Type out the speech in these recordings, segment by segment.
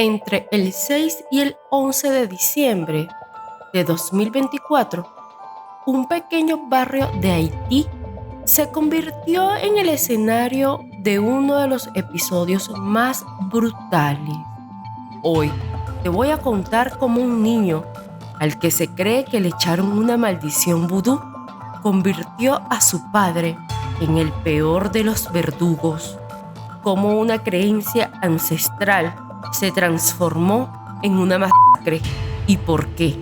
Entre el 6 y el 11 de diciembre de 2024, un pequeño barrio de Haití se convirtió en el escenario de uno de los episodios más brutales. Hoy te voy a contar cómo un niño, al que se cree que le echaron una maldición vudú, convirtió a su padre en el peor de los verdugos, cómo una creencia ancestral se transformó en una masacre y por qué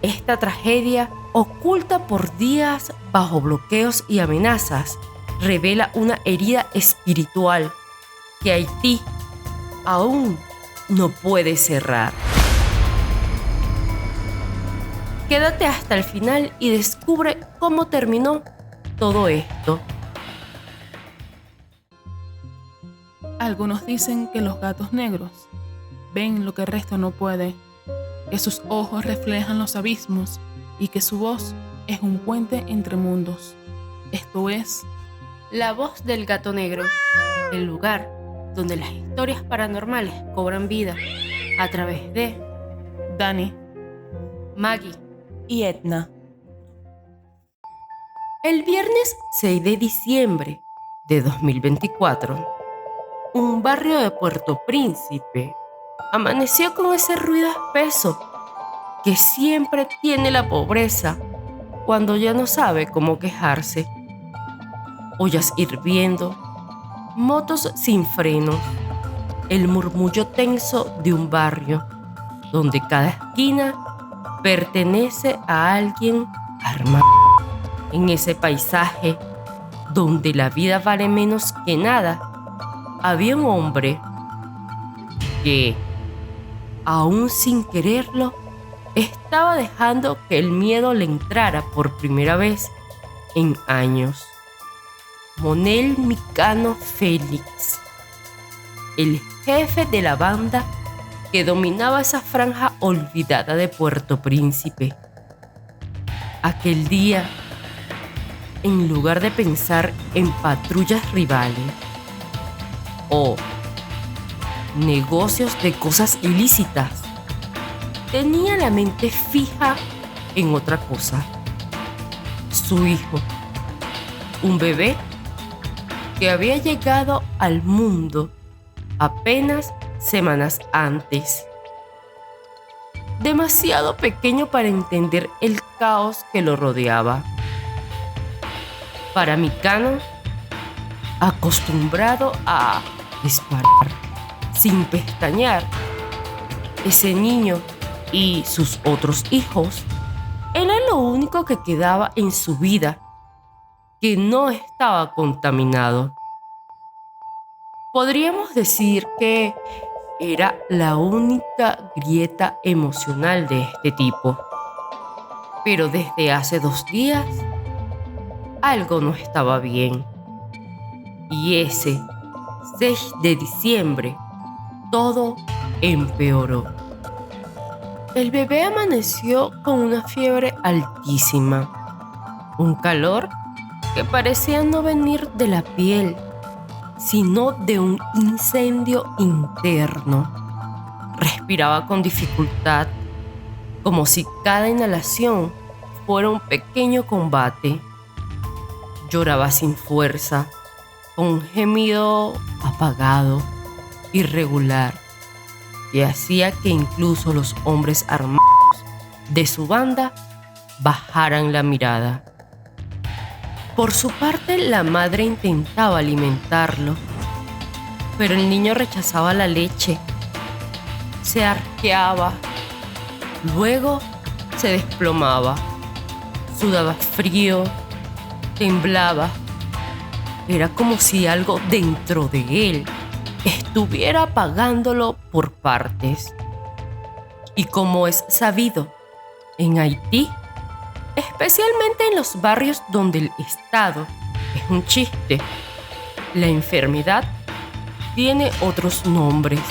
esta tragedia, oculta por días bajo bloqueos y amenazas, revela una herida espiritual que Haití aún no puede cerrar. Quédate hasta el final y descubre cómo terminó todo esto. Algunos dicen que los gatos negros ven lo que el resto no puede, que sus ojos reflejan los abismos y que su voz es un puente entre mundos. Esto es La Voz del Gato Negro, el lugar donde las historias paranormales cobran vida a través de Dani Maggie y Edna. El viernes 6 de diciembre de 2024, un barrio de Puerto Príncipe amaneció con ese ruido espeso que siempre tiene la pobreza cuando ya no sabe cómo quejarse. Ollas hirviendo, motos sin frenos, el murmullo tenso de un barrio donde cada esquina pertenece a alguien armado. En ese paisaje donde la vida vale menos que nada, había un hombre que, aún sin quererlo, estaba dejando que el miedo le entrara por primera vez en años. Monel Micano Félix, el jefe de la banda que dominaba esa franja olvidada de Puerto Príncipe. Aquel día, en lugar de pensar en patrullas rivales o negocios de cosas ilícitas, tenía la mente fija en otra cosa: su hijo, un bebé que había llegado al mundo apenas semanas antes. Demasiado pequeño para entender el caos que lo rodeaba. Para Micano, acostumbrado a disparar sin pestañear, ese niño y sus otros hijos era lo único que quedaba en su vida que no estaba contaminado. Podríamos decir que era la única grieta emocional de este tipo. Pero desde hace 2 días, algo no estaba bien. Y ese 6 de diciembre, todo empeoró. El bebé amaneció con una fiebre altísima, un calor que parecía no venir de la piel, sino de un incendio interno. Respiraba con dificultad, como si cada inhalación fuera un pequeño combate. Lloraba sin fuerza, con un gemido apagado, irregular, que hacía que incluso los hombres armados de su banda bajaran la mirada. Por su parte, la madre intentaba alimentarlo, pero el niño rechazaba la leche, se arqueaba, luego se desplomaba, sudaba frío, temblaba. Era como si algo dentro de él estuviera apagándolo por partes. Y como es sabido, en Haití, especialmente en los barrios donde el Estado es un chiste, la enfermedad tiene otros nombres: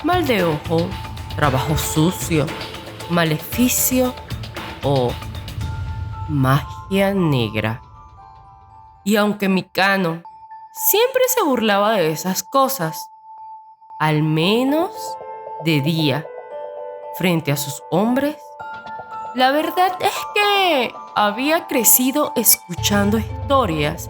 mal de ojo, trabajo sucio, maleficio o magia negra. Y aunque Micano siempre se burlaba de esas cosas, al menos de día, frente a sus hombres. La verdad es que había crecido escuchando historias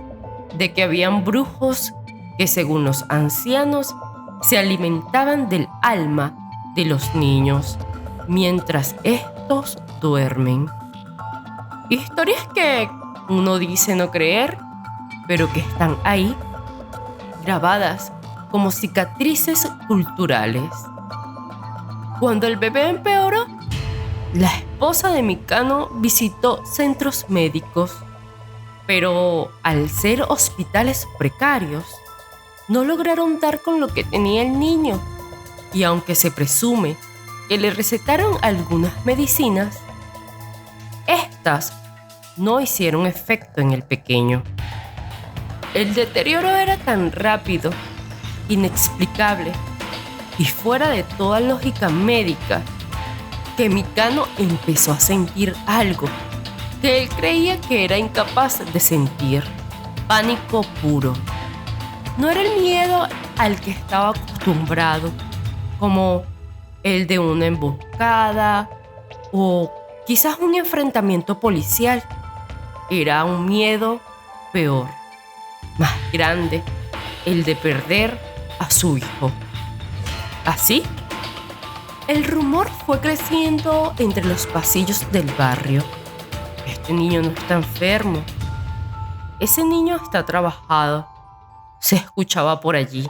de que habían brujos que, según los ancianos, se alimentaban del alma de los niños mientras estos duermen. Historias que uno dice no creer, pero que están ahí, grabadas como cicatrices culturales. Cuando el bebé empeoró, la esposa de Mikano visitó centros médicos, pero al ser hospitales precarios, no lograron dar con lo que tenía el niño, y aunque se presume que le recetaron algunas medicinas, estas no hicieron efecto en el pequeño. El deterioro era tan rápido, inexplicable y fuera de toda lógica médica que Mikano empezó a sentir algo que él creía que era incapaz de sentir: pánico puro. No era el miedo al que estaba acostumbrado, como el de una emboscada o quizás un enfrentamiento policial. Era un miedo peor, más grande, el de perder a su hijo. Así, el rumor fue creciendo entre los pasillos del barrio. Este niño no está enfermo. Ese niño está trabajado. Se escuchaba por allí.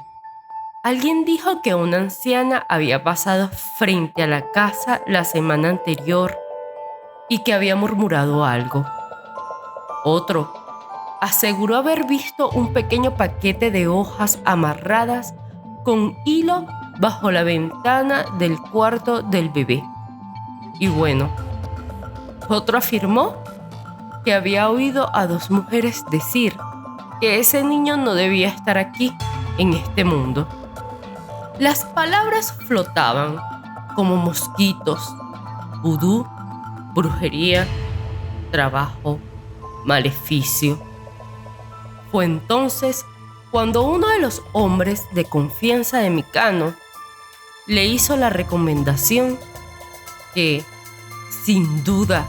Alguien dijo que una anciana había pasado frente a la casa la semana anterior y que había murmurado algo. Otro aseguró haber visto un pequeño paquete de hojas amarradas con hilo bajo la ventana del cuarto del bebé. Y bueno, otro afirmó que había oído a 2 mujeres decir que ese niño no debía estar aquí, en este mundo. Las palabras flotaban como mosquitos: vudú, brujería, trabajo, maleficio. Fue entonces cuando uno de los hombres de confianza de Mikano le hizo la recomendación que, sin duda,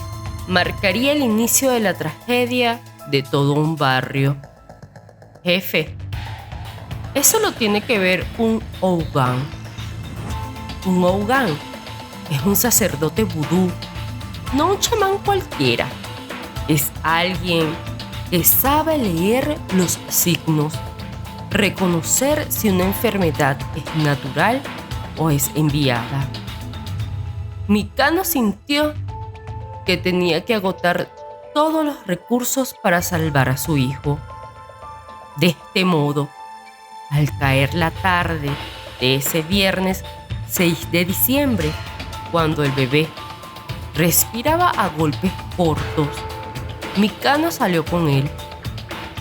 marcaría el inicio de la tragedia de todo un barrio. Jefe, eso lo tiene que ver un Ougan. Un Ougan es un sacerdote vudú, no un chamán cualquiera. Es alguien que sabe leer los signos, reconocer si una enfermedad es natural o es enviada. Mikano sintió que tenía que agotar todos los recursos para salvar a su hijo. De este modo, al caer la tarde de ese viernes 6 de diciembre, cuando el bebé respiraba a golpes cortos, Mikano salió con él,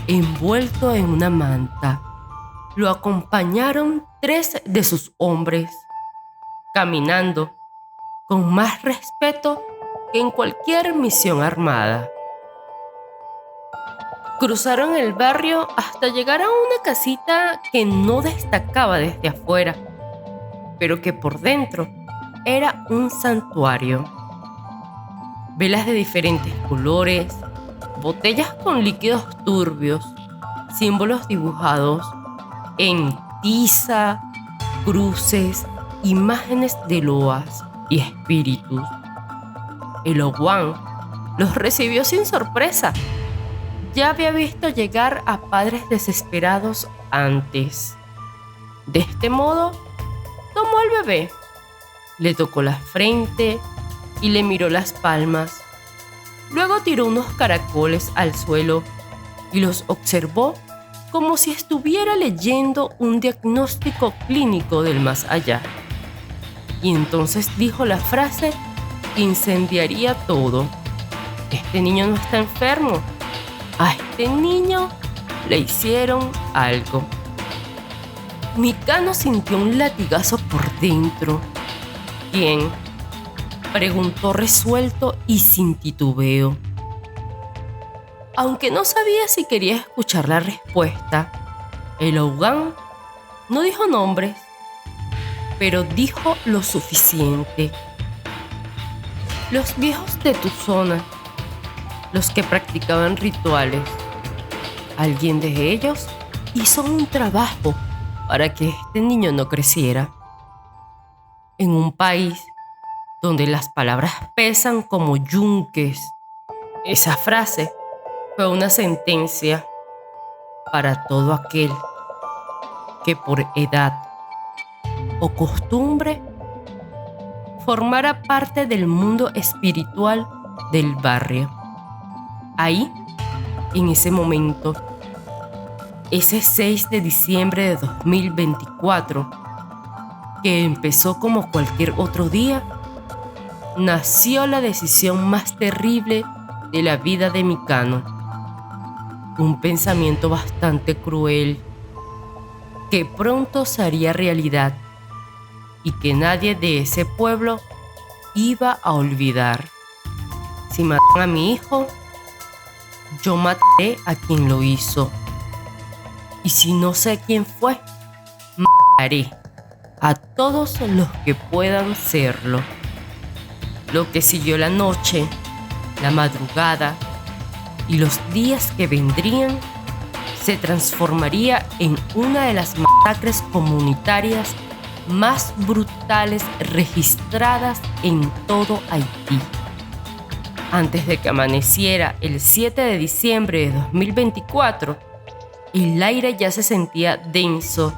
envuelto en una manta. Lo acompañaron 3 de sus hombres, caminando con más respeto que en cualquier misión armada. Cruzaron el barrio hasta llegar a una casita que no destacaba desde afuera, pero que por dentro era un santuario. Velas de diferentes colores, botellas con líquidos turbios, símbolos dibujados en tiza, cruces, imágenes de loas y espíritus. El Ougan los recibió sin sorpresa. Ya había visto llegar a padres desesperados antes. De este modo, tomó al bebé, le tocó la frente y le miró las palmas. Luego tiró unos caracoles al suelo y los observó como si estuviera leyendo un diagnóstico clínico del más allá. Y entonces dijo la frase que incendiaría todo: este niño no está enfermo. A este niño le hicieron algo. Mikano sintió un latigazo por dentro. ¿Quién?, preguntó resuelto y sin titubeo. Aunque no sabía si quería escuchar la respuesta, el Ougan no dijo nombres, pero dijo lo suficiente. Los viejos de tu zona, los que practicaban rituales, alguien de ellos hizo un trabajo para que este niño no creciera. En un país donde las palabras pesan como yunques, esa frase fue una sentencia para todo aquel que por edad o costumbre formara parte del mundo espiritual del barrio. Ahí, en ese momento, ese 6 de diciembre de 2024, que empezó como cualquier otro día, nació la decisión más terrible de la vida de Mikano. Un pensamiento bastante cruel que pronto se haría realidad y que nadie de ese pueblo iba a olvidar. Si matan a mi hijo, yo mataré a quien lo hizo. Y si no sé quién fue, mataré a todos los que puedan serlo. Lo que siguió la noche, la madrugada y los días que vendrían se transformaría en una de las masacres comunitarias más brutales registradas en todo Haití. Antes de que amaneciera el 7 de diciembre de 2024, el aire ya se sentía denso.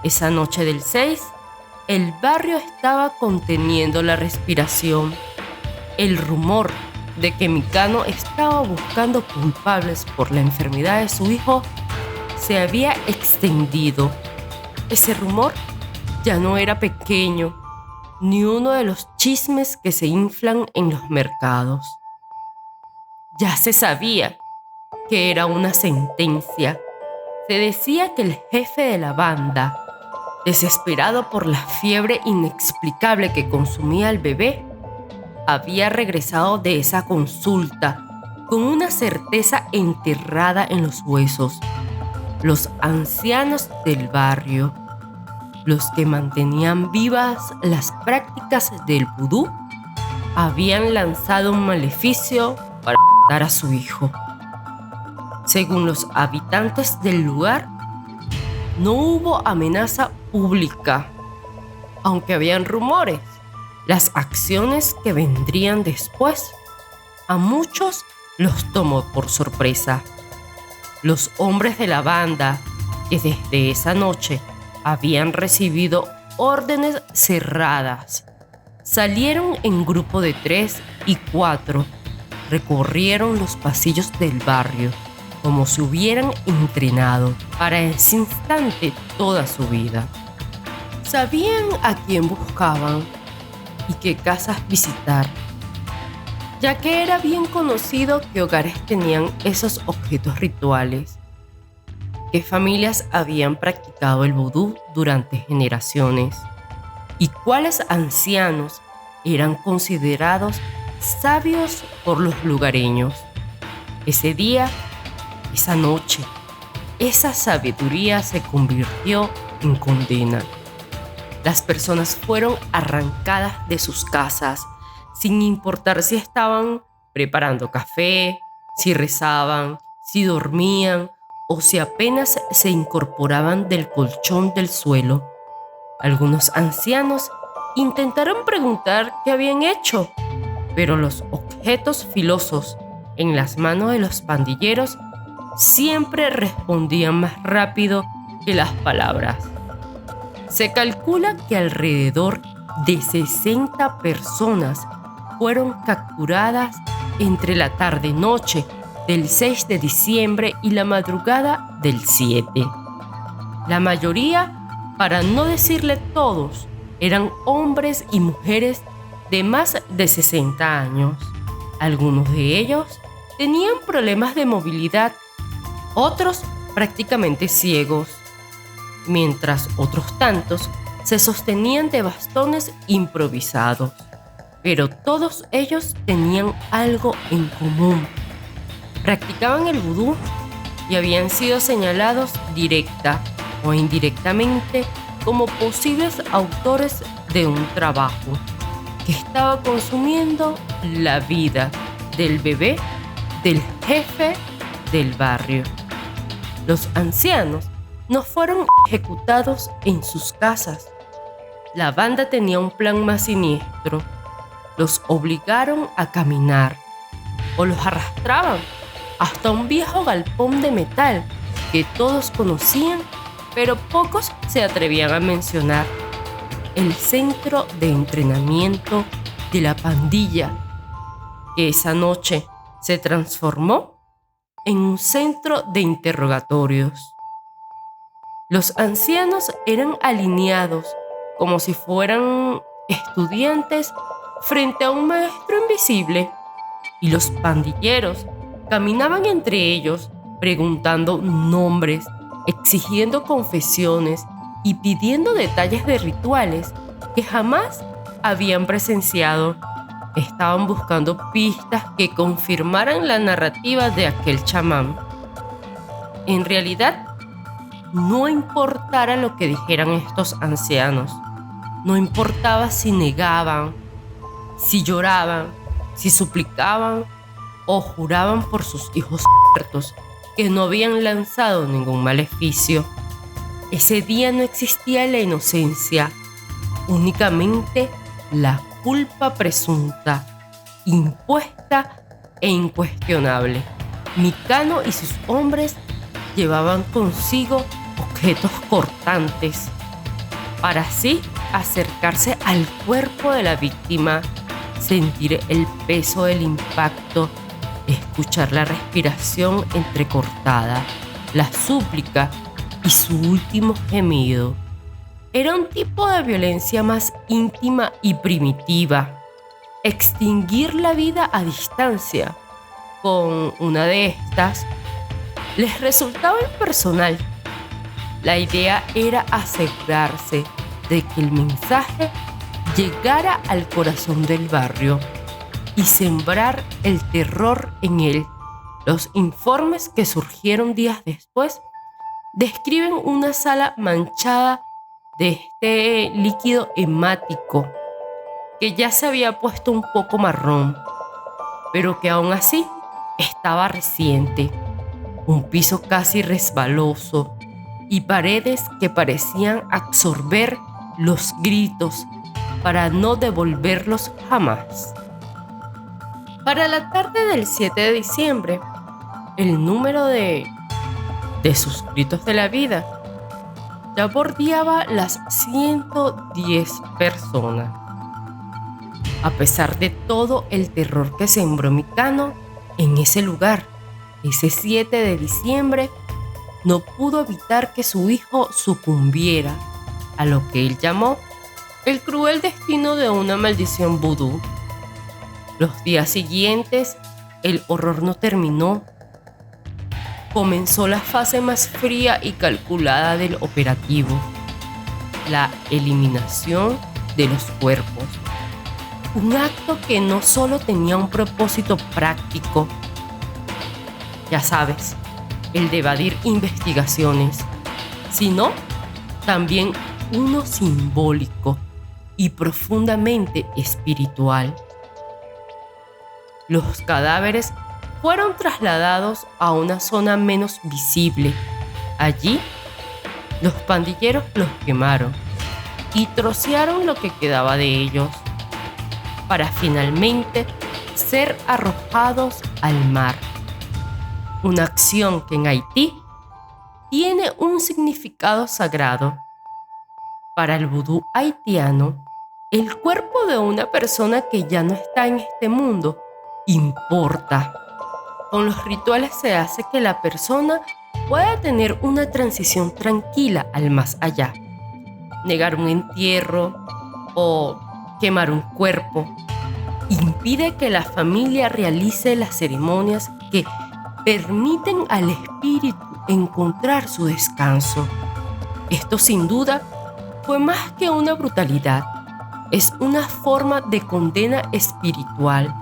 Esa noche del 6, el barrio estaba conteniendo la respiración. El rumor de que Mikano estaba buscando culpables por la enfermedad de su hijo se había extendido. Ese rumor ya no era pequeño, ni uno de los chismes que se inflan en los mercados. Ya se sabía que era una sentencia. Se decía que el jefe de la banda, desesperado por la fiebre inexplicable que consumía al bebé, había regresado de esa consulta con una certeza enterrada en los huesos. Los ancianos del barrio, los que mantenían vivas las prácticas del vudú, habían lanzado un maleficio para matar a su hijo. Según los habitantes del lugar, no hubo amenaza pública, aunque habían rumores. Las acciones que vendrían después a muchos los tomó por sorpresa. Los hombres de la banda, que desde esa noche habían recibido órdenes cerradas, salieron en grupo de 3 y 4, recorrieron los pasillos del barrio como si hubieran entrenado para ese instante toda su vida. Sabían a quién buscaban y qué casas visitar, ya que era bien conocido qué hogares tenían esos objetos rituales, qué familias habían practicado el vudú durante generaciones y cuáles ancianos eran considerados sabios por los lugareños. Ese día, esa noche, esa sabiduría se convirtió en condena. Las personas fueron arrancadas de sus casas, sin importar si estaban preparando café, si rezaban, si dormían o si apenas se incorporaban del colchón del suelo. Algunos ancianos intentaron preguntar qué habían hecho, pero los objetos filosos en las manos de los pandilleros siempre respondían más rápido que las palabras. Se calcula que alrededor de 60 personas fueron capturadas entre la tarde-noche del 6 de diciembre y la madrugada del 7. La mayoría, para no decirle todos, eran hombres y mujeres de más de 60 años. Algunos de ellos tenían problemas de movilidad, otros prácticamente ciegos, mientras otros tantos se sostenían de bastones improvisados. Pero todos ellos tenían algo en común. Practicaban el vudú y habían sido señalados directa o indirectamente como posibles autores de un trabajo que estaba consumiendo la vida del bebé del jefe del barrio. Los ancianos no fueron ejecutados en sus casas. La banda tenía un plan más siniestro. Los obligaron a caminar o los arrastraban hasta un viejo galpón de metal que todos conocían, pero pocos se atrevían a mencionar: el centro de entrenamiento de la pandilla, que esa noche se transformó en un centro de interrogatorios. Los ancianos eran alineados como si fueran estudiantes frente a un maestro invisible, y los pandilleros caminaban entre ellos preguntando nombres, exigiendo confesiones y pidiendo detalles de rituales que jamás habían presenciado. Estaban buscando pistas que confirmaran la narrativa de aquel chamán. En realidad, no importara lo que dijeran estos ancianos, no importaba si negaban, si lloraban, si suplicaban o juraban por sus hijos muertos que no habían lanzado ningún maleficio. Ese día no existía la inocencia, únicamente la culpa presunta, impuesta e incuestionable. Micano y sus hombres llevaban consigo objetos cortantes para así acercarse al cuerpo de la víctima, sentir el peso del impacto, escuchar la respiración entrecortada, la súplica y su último gemido. Era un tipo de violencia más íntima y primitiva. Extinguir la vida a distancia con una de estas les resultaba impersonal. La idea era asegurarse de que el mensaje llegara al corazón del barrio y sembrar el terror en él. Los informes que surgieron días después describen una sala manchada de este líquido hemático que ya se había puesto un poco marrón, pero que aún así estaba reciente. Un piso casi resbaloso y paredes que parecían absorber los gritos para no devolverlos jamás. Para la tarde del 7 de diciembre, el número de suscritos de la vida ya bordeaba las 110 personas. A pesar de todo el terror que sembró Micano en ese lugar, ese 7 de diciembre, no pudo evitar que su hijo sucumbiera a lo que él llamó el cruel destino de una maldición vudú. Los días siguientes, el horror no terminó. Comenzó la fase más fría y calculada del operativo: la eliminación de los cuerpos. Un acto que no solo tenía un propósito práctico, ya sabes, el de evadir investigaciones, sino también uno simbólico y profundamente espiritual. Los cadáveres fueron trasladados a una zona menos visible. Allí, los pandilleros los quemaron y trocearon lo que quedaba de ellos, para finalmente ser arrojados al mar. Una acción que en Haití tiene un significado sagrado. Para el vudú haitiano, el cuerpo de una persona que ya no está en este mundo importa. Con los rituales se hace que la persona pueda tener una transición tranquila al más allá. Negar un entierro o quemar un cuerpo impide que la familia realice las ceremonias que permiten al espíritu encontrar su descanso. Esto sin duda fue más que una brutalidad, es una forma de condena espiritual,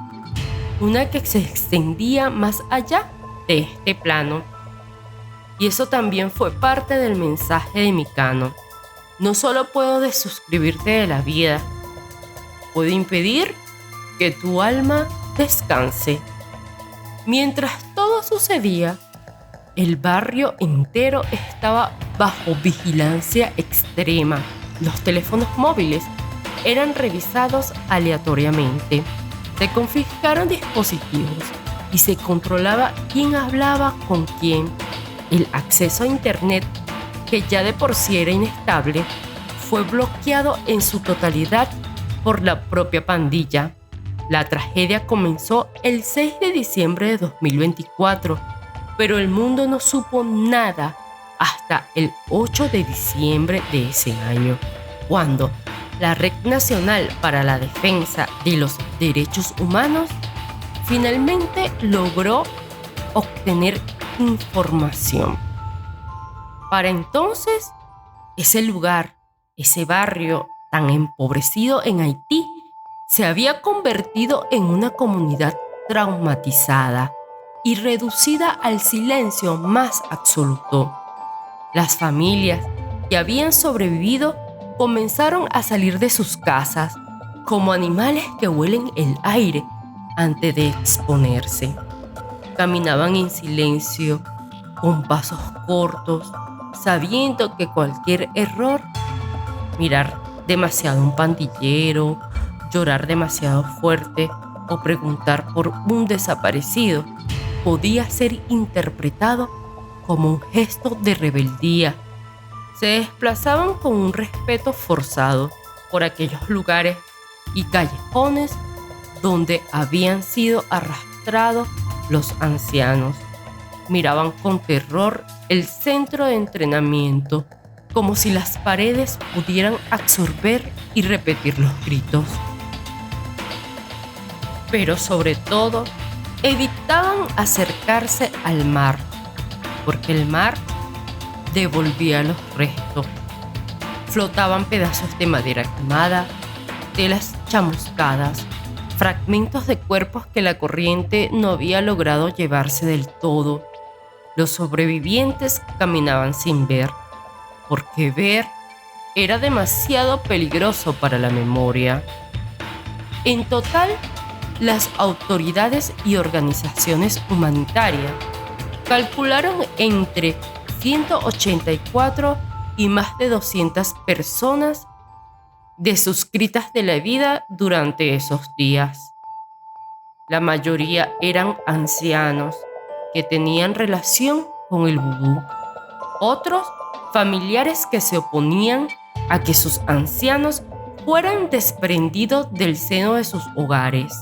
una que se extendía más allá de este plano. Y eso también fue parte del mensaje de Micano. no solo puedo desuscribirte de la vida, puedo impedir que tu alma descanse. Mientras todo sucedía, el barrio entero estaba bajo vigilancia extrema. Los teléfonos móviles eran revisados aleatoriamente. Se confiscaron dispositivos y se controlaba quién hablaba con quién. El acceso a Internet, que ya de por sí era inestable, fue bloqueado en su totalidad por la propia pandilla. La tragedia comenzó el 6 de diciembre de 2024, pero el mundo no supo nada hasta el 8 de diciembre de ese año, cuando la Red Nacional para la Defensa de los Derechos Humanos finalmente logró obtener información. Para entonces, ese lugar, ese barrio tan empobrecido en Haití, se había convertido en una comunidad traumatizada y reducida al silencio más absoluto. Las familias que habían sobrevivido comenzaron a salir de sus casas como animales que huelen el aire antes de exponerse. Caminaban en silencio, con pasos cortos, sabiendo que cualquier error, mirar demasiado a un pandillero, llorar demasiado fuerte o preguntar por un desaparecido, podía ser interpretado como un gesto de rebeldía. Se desplazaban con un respeto forzado por aquellos lugares y callejones donde habían sido arrastrados los ancianos. Miraban con terror el centro de entrenamiento, como si las paredes pudieran absorber y repetir los gritos. Pero sobre todo, evitaban acercarse al mar, porque el mar devolvía los restos. Flotaban pedazos de madera quemada, telas chamuscadas, fragmentos de cuerpos que la corriente no había logrado llevarse del todo. Los sobrevivientes caminaban sin ver, porque ver era demasiado peligroso para la memoria. En total, las autoridades y organizaciones humanitarias calcularon entre 184 y más de 200 personas desuscritas de la vida durante esos días. La mayoría eran ancianos que tenían relación con el vudú. Otros, familiares que se oponían a que sus ancianos fueran desprendidos del seno de sus hogares.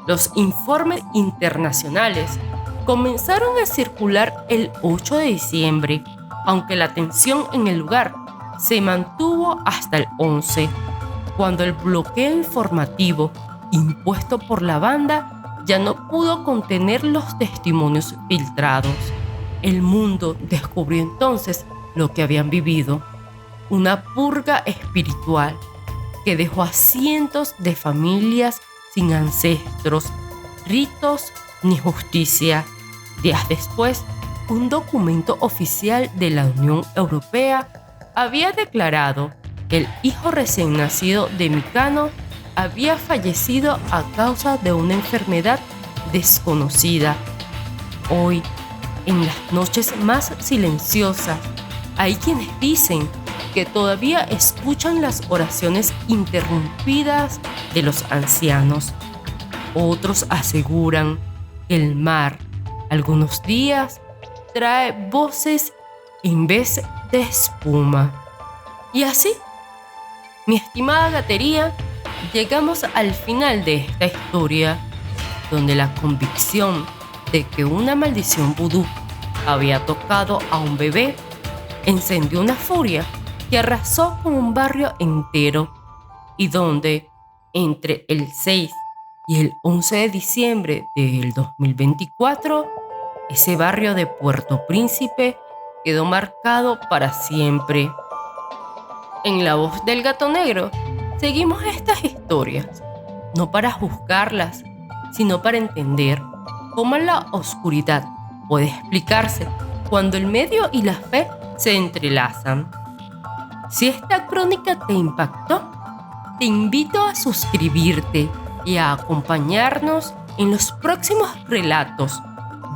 Los informes internacionales comenzaron a circular el 8 de diciembre, aunque la tensión en el lugar se mantuvo hasta el 11, cuando el bloqueo informativo impuesto por la banda ya no pudo contener los testimonios filtrados. El mundo descubrió entonces lo que habían vivido, una purga espiritual que dejó a cientos de familias sin ancestros, ritos ni justicia. Días después, un documento oficial de la Unión Europea había declarado que el hijo recién nacido de Micano había fallecido a causa de una enfermedad desconocida. Hoy, en las noches más silenciosas, hay quienes dicen que todavía escuchan las oraciones interrumpidas de los ancianos. Otros aseguran que el mar, algunos días, trae voces en vez de espuma. Y así, mi estimada gatería, llegamos al final de esta historia, donde la convicción de que una maldición vudú había tocado a un bebé encendió una furia que arrasó con un barrio entero, y donde entre el 6 y el 11 de diciembre del 2024, ese barrio de Puerto Príncipe quedó marcado para siempre. En La Voz del Gato Negro seguimos estas historias, no para juzgarlas, sino para entender cómo la oscuridad puede explicarse cuando el medio y la fe se entrelazan. Si esta crónica te impactó, te invito a suscribirte y a acompañarnos en los próximos relatos,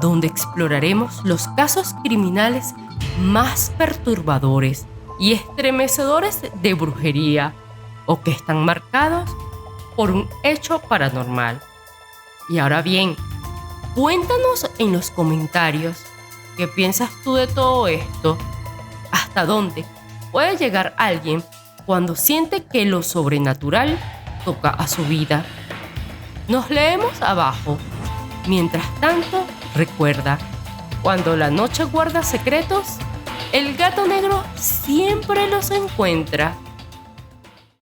donde exploraremos los casos criminales más perturbadores y estremecedores de brujería o que están marcados por un hecho paranormal. Y ahora bien, cuéntanos en los comentarios qué piensas tú de todo esto. ¿Hasta dónde puede llegar alguien cuando siente que lo sobrenatural toca a su vida? Nos leemos abajo. Mientras tanto, recuerda, cuando la noche guarda secretos, el gato negro siempre los encuentra.